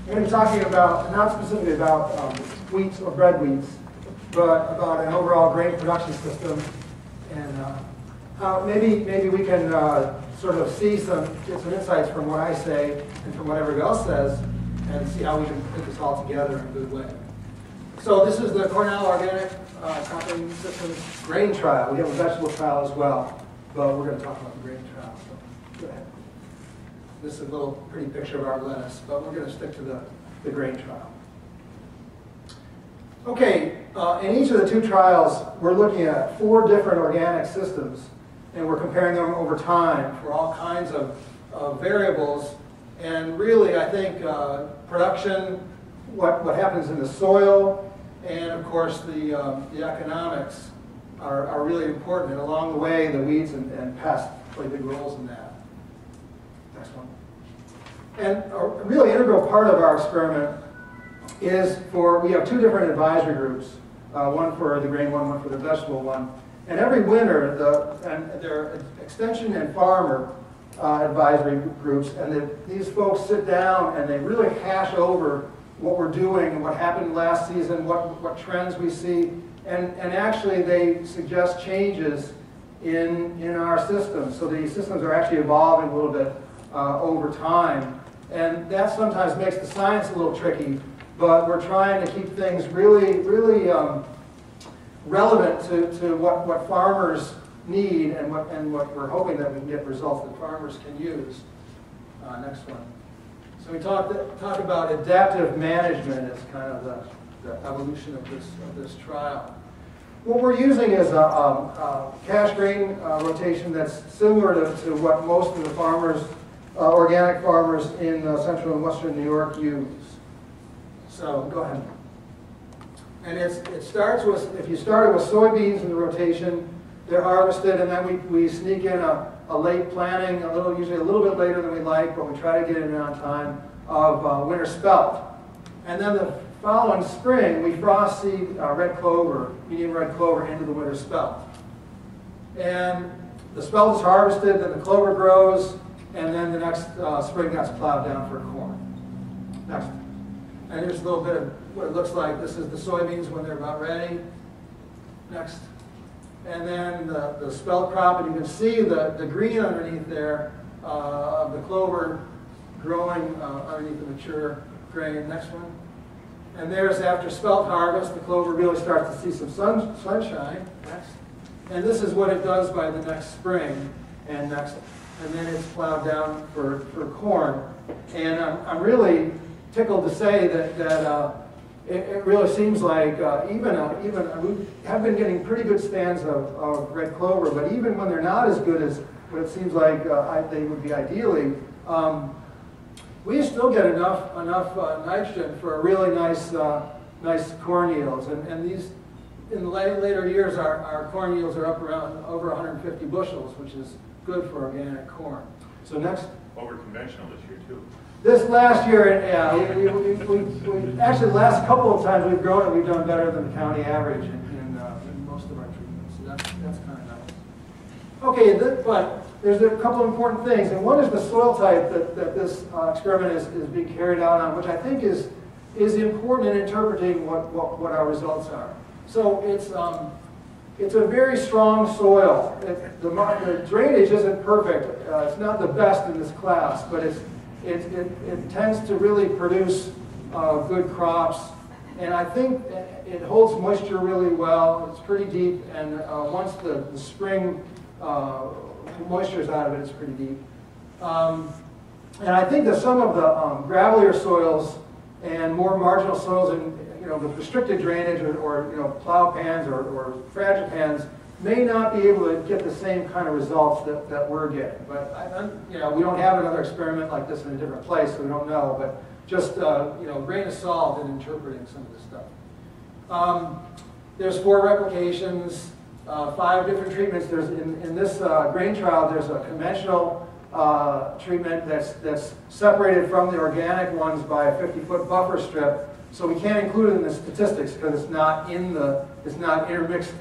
I'm going to be talking about, not specifically about wheats or bread wheats, but about an overall grain production system, and how maybe we can sort of get some insights from what I say and from what everybody else says, and see how we can put this all together in a good way. So this is the Cornell Organic Cropping Systems grain trial. We have a vegetable trial as well, but we're going to talk about the grain trial. So go ahead. This is a little pretty picture of our lettuce, but we're going to stick to the grain trial. Okay, in each of the two trials, we're looking at 4 different organic systems, and we're comparing them over time for all kinds of variables. And really, I think production, what happens in the soil, and of course the economics are really important. And along the way, the weeds and pests play big roles in that. Next one. And a really integral part of our experiment is we have 2 different advisory groups, one for the grain one for the vegetable one. And every winter, there are extension and farmer advisory groups, and these folks sit down and they really hash over what we're doing and what happened last season, what trends we see, and actually they suggest changes in our systems. So the systems are actually evolving a little bit over time, and that sometimes makes the science a little tricky, but we're trying to keep things really relevant to what farmers need and what we're hoping that we can get results that farmers can use. Next one. So we talk about adaptive management as kind of the evolution of this trial. What we're using is a cash grain rotation that's similar to what most of the farmers, organic farmers in central and western New York use. So go ahead. And it starts with, if you started with soybeans in the rotation, they're harvested, and then we sneak in a late planting, usually a little bit later than we like, but we try to get it in on time, of winter spelt. And then the following spring, we frost seed red clover, medium red clover, into the winter spelt. And the spelt is harvested, then the clover grows, and then the next spring that's plowed down for corn. Next. And here's a little bit of what it looks like. This is the soybeans when they're about ready. Next. And then the spelt crop, and you can see the green underneath there of the clover growing underneath the mature grain. Next one. And there's after spelt harvest, the clover really starts to see some sunshine. Next. And this is what it does by the next spring. And next. And then it's plowed down for corn. And I'm really tickled to say that it really seems like we have been getting pretty good stands of red clover, but even when they're not as good as what it seems like they would be ideally, we still get enough nitrogen for a really nice corn yields. And these, in the later years, our corn yields are up around over 150 bushels, which is good for organic corn. So next. Over conventional this year too. This last year, yeah, we actually the last couple of times we've grown it, we've done better than the county average in most of our treatments. So that's kind of nice. Okay, but there's a couple of important things, and one is the soil type that this experiment is being carried out on, which I think is important in interpreting what our results are. So it's a very strong soil. The drainage isn't perfect. It's not the best in this class, but it tends to really produce good crops, and I think it holds moisture really well. It's pretty deep, and once the spring moisture is out of it, it's pretty deep. And I think that some of the gravelier soils and more marginal soils, and with restricted drainage or plow pans or fragile pans, may not be able to get the same kind of results that we're getting. But we don't have another experiment like this in a different place, so we don't know. But just grain of salt in interpreting some of this stuff. There's 4 replications, 5 different treatments. There's in this grain trial, there's a conventional treatment that's separated from the organic ones by a 50-foot buffer strip. So we can't include it in the statistics because it's not intermixed,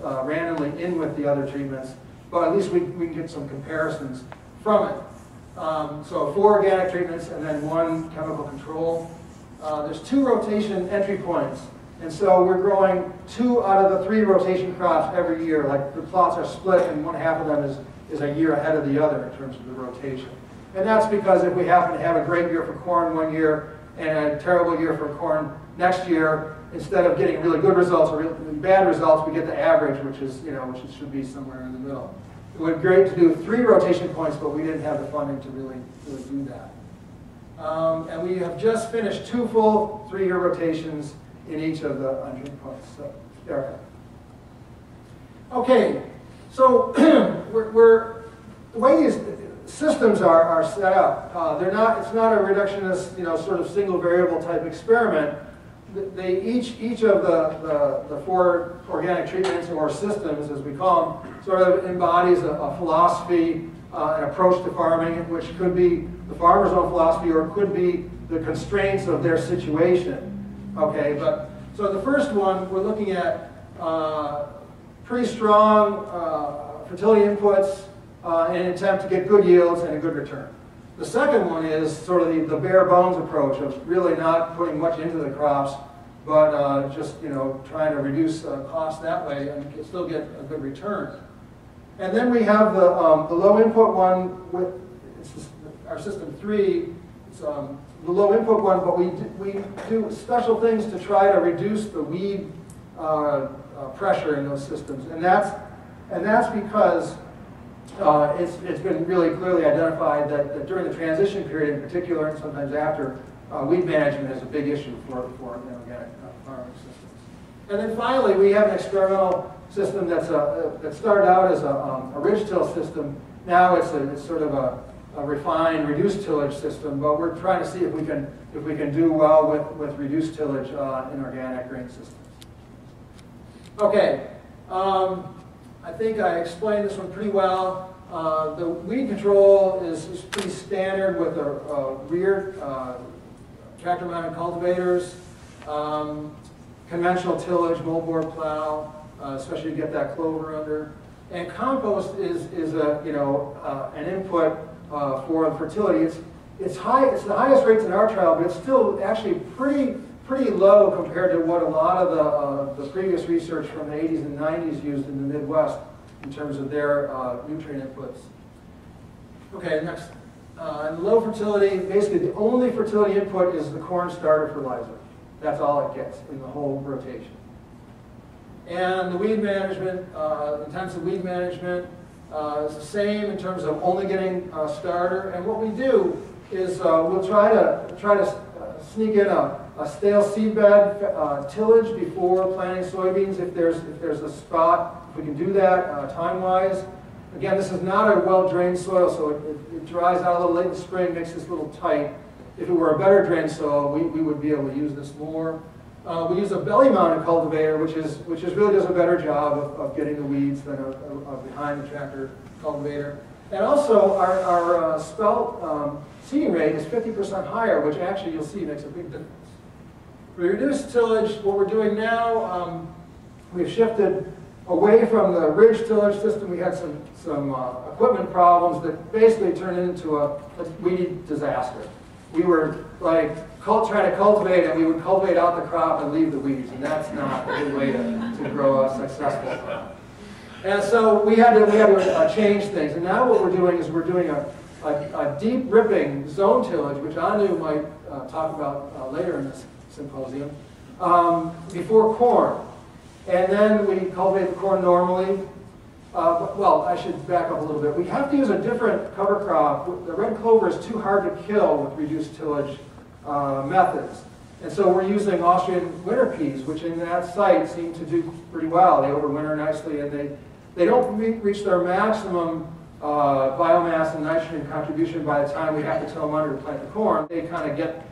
randomly in with the other treatments. But at least we can get some comparisons from it. So 4 organic treatments and then 1 chemical control. There's 2 rotation entry points. And so we're growing 2 out of the 3 rotation crops every year. Like the plots are split and 1/2 of them is a year ahead of the other in terms of the rotation. And that's because if we happen to have a great year for corn one year and a terrible year for corn next year, instead of getting really good results or really bad results, we get the average, which is, which should be somewhere in the middle. It would be great to do 3 rotation points, but we didn't have the funding to really do that. And we have just finished 2 full 3-year rotations in each of the entry points. So, Erica. Okay, so the way these systems are set up, it's not a reductionist, sort of single variable type experiment. Each of the 4 organic treatments or systems, as we call them, sort of embodies a philosophy, an approach to farming, which could be the farmer's own philosophy or it could be the constraints of their situation. Okay, so the first one, we're looking at pretty strong fertility inputs in an attempt to get good yields and a good return. The second one is sort of the bare bones approach of really not putting much into the crops, but just trying to reduce costs that way and still get a good return. And then we have the low input one with our system 3. It's the low input one, but we do special things to try to reduce the weed pressure in those systems, and that's because it's been really clearly identified that during the transition period in particular, and sometimes after, weed management is a big issue for organic farming systems. And then finally, we have an experimental system that started out as a ridge till system. Now it's sort of a refined reduced tillage system, but we're trying to see if we can do well with reduced tillage in organic grain systems. Okay, I think I explained this one pretty well. The weed control is pretty standard with the rear tractor-mounted cultivators, conventional tillage, moldboard plow, especially to get that clover under. And compost is an input for fertility. It's high. It's the highest rates in our trial, but it's still actually pretty low compared to what a lot of the previous research from the 80s and 90s used in the Midwest in terms of their nutrient inputs. Okay, next. In low fertility, basically the only fertility input is the corn starter fertilizer. That's all it gets in the whole rotation. And the weed management, intensive weed management, is the same in terms of only getting starter. And what we do is we'll try to sneak in a stale seedbed tillage before planting soybeans if there's a spot. If we can do that time-wise. Again, this is not a well-drained soil, so it dries out a little late in the spring, makes this a little tight. If it were a better drained soil, we would be able to use this more. We use a belly-mounted cultivator, which really does a better job of getting the weeds than a behind-the-tractor cultivator. And also, our spelt seeding rate is 50% higher, which actually you'll see makes a big difference. For reduced tillage, what we're doing now, we've shifted away from the ridge tillage system. We had some equipment problems that basically turned into a weed disaster. We were like trying to cultivate, and we would cultivate out the crop and leave the weeds, and that's not a good way to grow a successful crop. And so we had to change things. And now what we're doing is we're doing a deep ripping zone tillage, which Anu might talk about later in this symposium, before corn. And then we cultivate the corn normally. Well, I should back up a little bit. We have to use a different cover crop. The red clover is too hard to kill with reduced tillage methods. And so we're using Austrian winter peas, which in that site seem to do pretty well. They overwinter nicely, and they don't reach their maximum biomass and nitrogen contribution by the time we have to till them under to plant the corn. They kind of get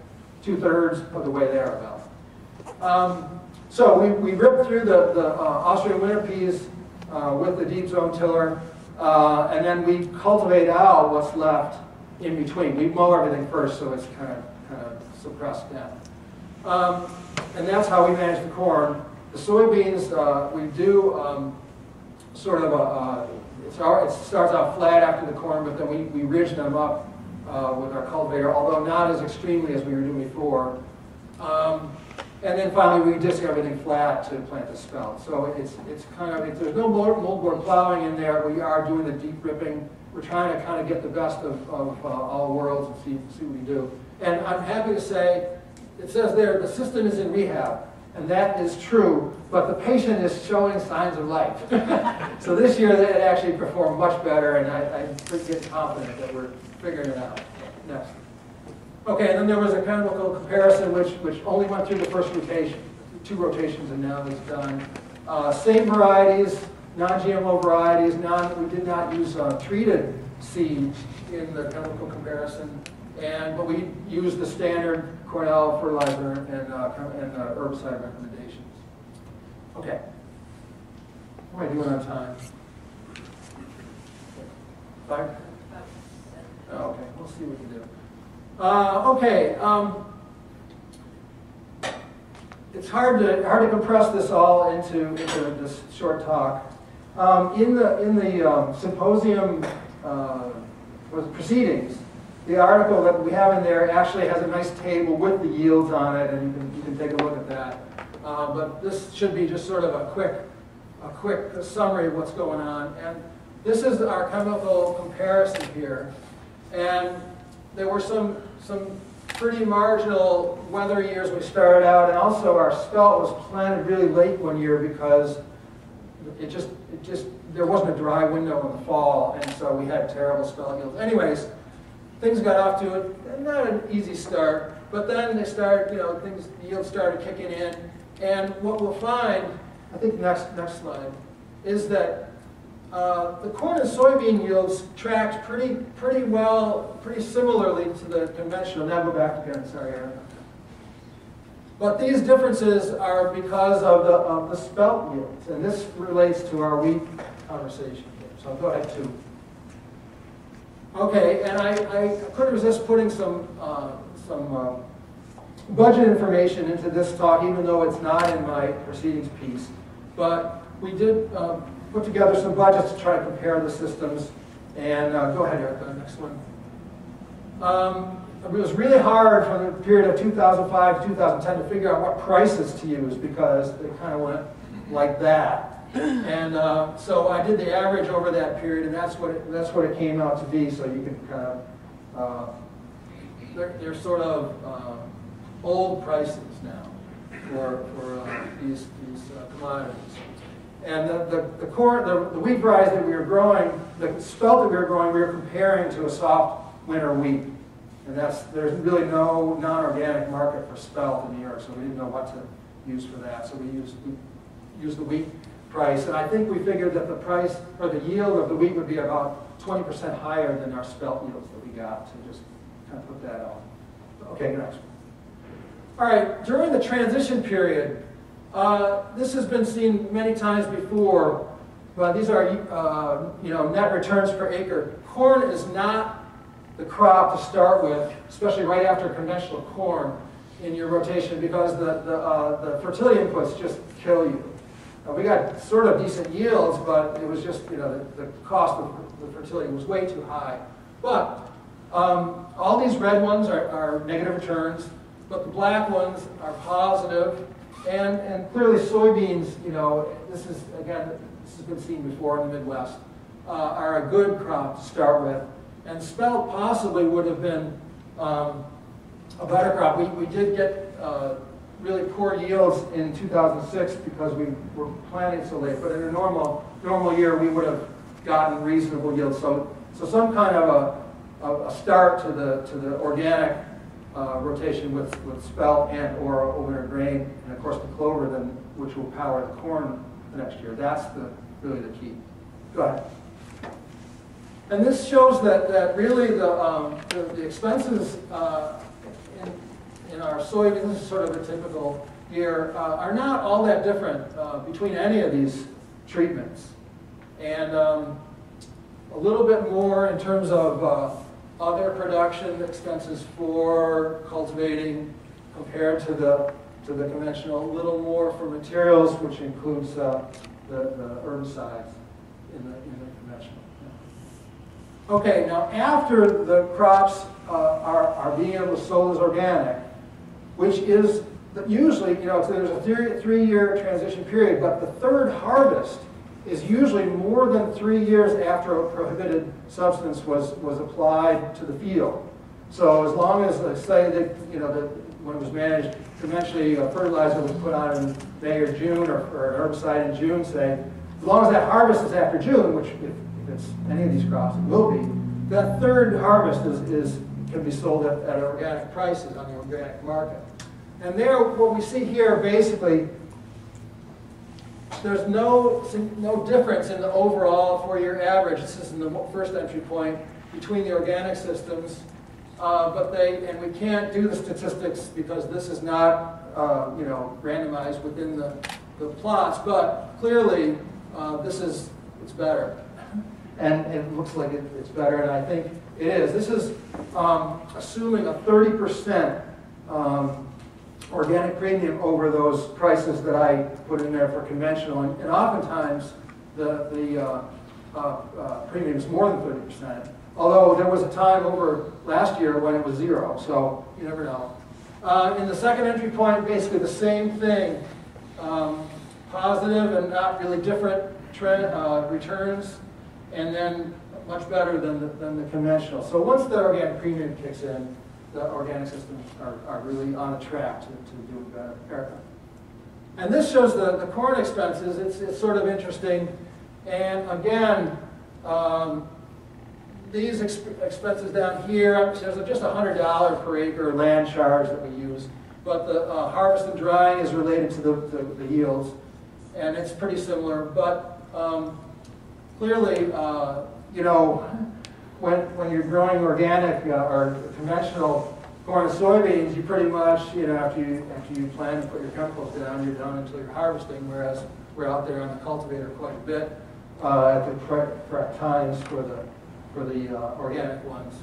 2/3 of the way there about. So we rip through the Austrian winter peas with the deep zone tiller, and then we cultivate out what's left in between. We mow everything first, so it's kind of suppressed down. And that's how we manage the corn. The soybeans, we do sort of it starts out flat after the corn, but then we ridge them up with our cultivator, although not as extremely as we were doing before. And then finally, we disc everything flat to plant the spelt. So it's kind of, there's no moldboard plowing in there. We are doing the deep ripping. We're trying to kind of get the best of all worlds and see what we do. And I'm happy to say, it says there, the system is in rehab. And that is true, but the patient is showing signs of life. So this year, it actually performed much better, and I'm pretty confident that we're figuring it out. Next. Okay, and then there was a chemical comparison, which only went through the first rotation, 2 rotations, and now it's done. Same varieties, non-GMO varieties. We did not use treated seeds in the chemical comparison, but we used the standard Cornell fertilizer and herbicide recommendations. Okay. What am I doing on time? 5? Oh, okay, we'll see what we can do. It's hard to compress this all into this short talk. In the symposium proceedings, the article that we have in there actually has a nice table with the yields on it, and you can take a look at that. But this should be just sort of a quick summary of what's going on. And this is our chemical comparison here. And there were some pretty marginal weather years we started out, and also our spelt was planted really late one year because there wasn't a dry window in the fall, and so we had terrible spelt yields. Anyways, things got off to not an easy start, but then they started, the yields started kicking in, and what we'll find, I think next slide, is that the corn and soybean yields tracked pretty well, pretty similarly to the conventional. Now go back again, sorry, Aaron. But these differences are because of the spelt yields, and this relates to our wheat conversation here. So go ahead too. Okay, and I couldn't resist putting some budget information into this talk, even though it's not in my proceedings piece. But we did put together some budgets to try to compare the systems. And go ahead, Eric, the next one. It was really hard from the period of 2005 to 2010 to figure out what prices to use because they kind of went like that. And so I did the average over that period, and that's what it came out to be. So you can kind of they're sort of old prices now for these commodities. And the corn, the wheat varieties that we were growing, the spelt that we were growing, we were comparing to a soft winter wheat. And there's really no non-organic market for spelt in New York, so we didn't know what to use for that. So we used the wheat price, and I think we figured that the price or the yield of the wheat would be about 20% higher than our spelt yields that we got. So just kind of put that on. Okay, next. All right, during the transition period, this has been seen many times before, but these are net returns per acre. Corn is not the crop to start with, especially right after conventional corn in your rotation, because the fertility inputs just kill you. We got sort of decent yields, but it was just, the cost of the fertility was way too high. But all these red ones are negative returns, but the black ones are positive. And clearly soybeans, this has been seen before in the Midwest, are a good crop to start with. And spelt possibly would have been a better crop. We did get really poor yields in 2006 because we were planting so late. But in a normal year, we would have gotten reasonable yields. So some kind of a start to the organic rotation with spelt and or winter grain, and of course the clover, which will power the corn the next year. That's really the key. Go ahead. And this shows that really the expenses in our soybeans, this is sort of a typical year, are not all that different between any of these treatments. And a little bit more in terms of other production expenses for cultivating compared to the conventional, a little more for materials, which includes the herbicides in the conventional. Okay, now after the crops are being able to sold as organic, which is usually, so there's a three-year transition period, but the third harvest is usually more than 3 years after a prohibited substance was applied to the field. So as long as, say that, when it was managed, conventionally fertilizer was put on in May or June, or an herbicide in June, say, as long as that harvest is after June, which if it's any of these crops, it will be, that third harvest can be sold at organic prices on the organic market. And there, what we see here, basically, there's no difference in the overall 4-year average. This is in the first entry point between the organic systems, and we can't do the statistics because this is not, randomized within the plots. But clearly, it's better, and it looks like it's better, and I think it is. This is assuming a 30% organic premium over those prices that I put in there for conventional, and oftentimes the premium is more than 30%. Although there was a time over last year when it was 0, so you never know. In the second entry point, basically the same thing, positive and not really different returns, and then much better than the conventional. So once the organic premium kicks in, the organic systems are really on a track to do better. And this shows the corn expenses. It's sort of interesting. And again, these expenses down here, there's just $100 per acre land charge that we use. But the harvest and drying is related to the yields. And it's pretty similar. But clearly, when you're growing organic or conventional corn and soybeans, you pretty much, after you plant and put your chemicals down, you're done until you're harvesting, whereas we're out there on the cultivator quite a bit at the correct times for the organic ones.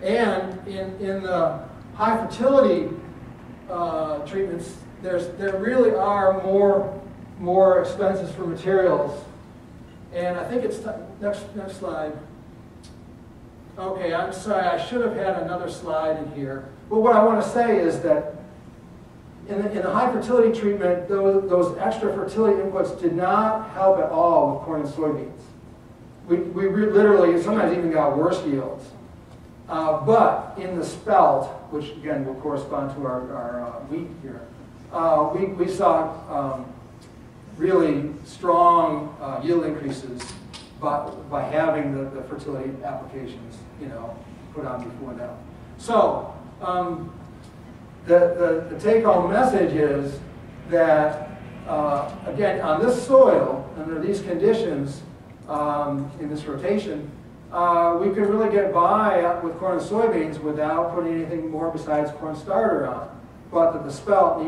And in the high fertility treatments, there really are more expenses for materials. And I think it's next slide. Okay, I'm sorry, I should have had another slide in here. But what I want to say is that in the high fertility treatment, those extra fertility inputs did not help at all with corn and soybeans. We literally sometimes even got worse yields. But in the spelt, which again will correspond to our wheat here, we saw really strong yield increases by having the fertility applications, put on before now. So the take-home message is that again, on this soil, under these conditions, in this rotation, we could really get by with corn and soybeans without putting anything more besides corn starter on. But that the spelt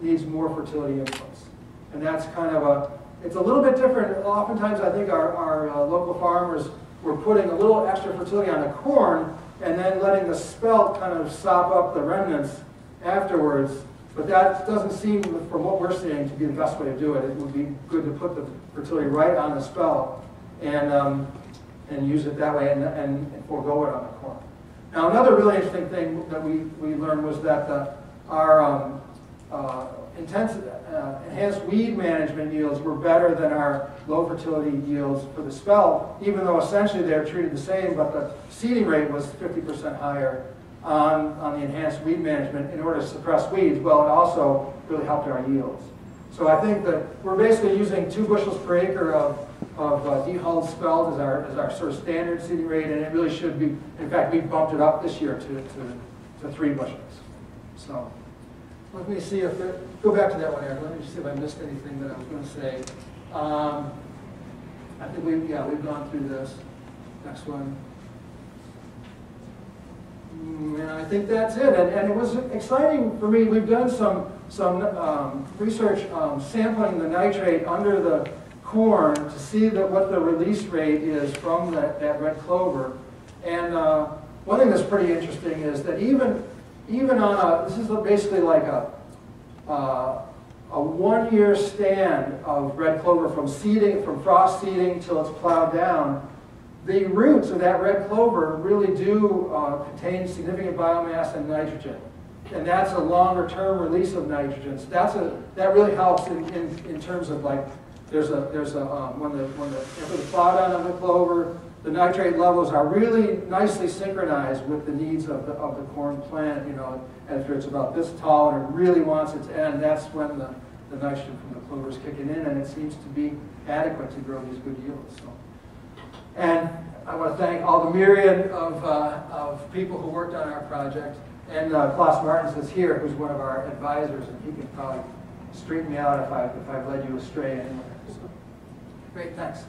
needs more fertility inputs. And that's kind of it's a little bit different. Oftentimes I think our local farmers were putting a little extra fertility on the corn and then letting the spelt kind of sop up the remnants afterwards. But that doesn't seem, from what we're seeing, to be the best way to do it. It would be good to put the fertility right on the spelt and use it that way and forego it on the corn. Now another really interesting thing that we learned was that our enhanced weed management yields were better than our low fertility yields for the spelt, even though essentially they're treated the same, but the seeding rate was 50% higher on the enhanced weed management in order to suppress weeds. Well, it also really helped our yields. So I think that we're basically using 2 bushels per acre of dehulled spelt as our sort of standard seeding rate, and it really should be. In fact, we bumped it up this year to 3 bushels. So let me see if go back to that one, Eric. Let me see if I missed anything that I was going to say. I think we've gone through this. Next one. And I think that's it. And it was exciting for me. We've done some research sampling the nitrate under the corn to see what the release rate is from that red clover. And one thing that's pretty interesting is that even on this is basically like a 1-year stand of red clover from frost seeding till it's plowed down. the roots of that red clover really do contain significant biomass and nitrogen. And that's a longer term release of nitrogen. So that really helps in terms of like, when the plow down of the clover, the nitrate levels are really nicely synchronized with the needs of the corn plant, you know, after it's about this tall and it really wants it to end, that's when the nitrogen from the clover is kicking in, and it seems to be adequate to grow these good yields. So. And I want to thank all the myriad of people who worked on our project. And Klaus Martins is here, who's one of our advisors, and he can probably straighten me out if I've led you astray anywhere. So, great, thanks.